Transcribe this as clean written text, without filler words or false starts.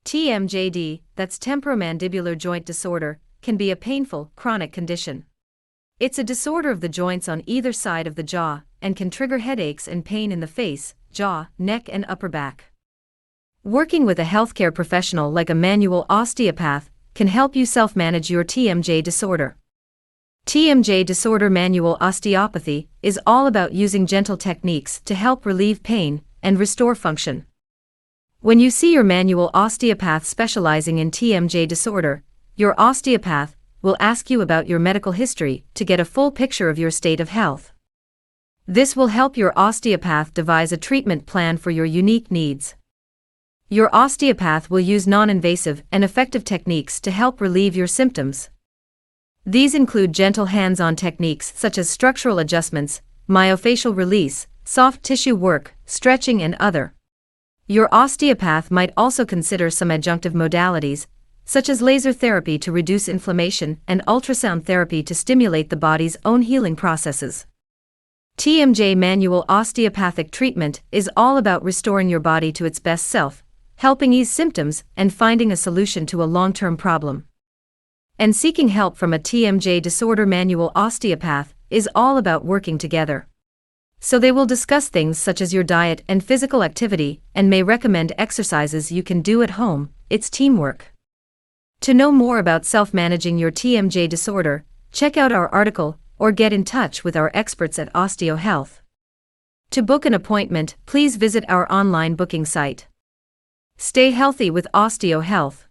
TMJD, that's temporomandibular joint disorder, can be a painful, chronic condition. It's a disorder of the joints on either side of the jaw and can trigger headaches and pain in the face, jaw, neck, and upper back. Working with a healthcare professional like a manual osteopath can help you self-manage your TMJ disorder. TMJ disorder manual osteopathy is all about using gentle techniques to help relieve pain and restore function. When you see your manual osteopath specializing in TMJ disorder, your osteopath will ask you about your medical history to get a full picture of your state of health. This will help your osteopath devise a treatment plan for your unique needs. Your osteopath will use non-invasive and effective techniques to help relieve your symptoms. These include gentle hands-on techniques such as structural adjustments, myofascial release, soft tissue work, stretching, and other. Your osteopath might also consider some adjunctive modalities, such as laser therapy to reduce inflammation and ultrasound therapy to stimulate the body's own healing processes. TMJ manual osteopathic treatment is all about restoring your body to its best self, helping ease symptoms and finding a solution to a long-term problem. And seeking help from a TMJ disorder manual osteopath is all about working together. So they will discuss things such as your diet and physical activity and may recommend exercises you can do at home. It's teamwork. To know more about self-managing your TMJ disorder, check out our article or get in touch with our experts at Osteo Health. To book an appointment, please visit our online booking site. Stay healthy with Osteo Health.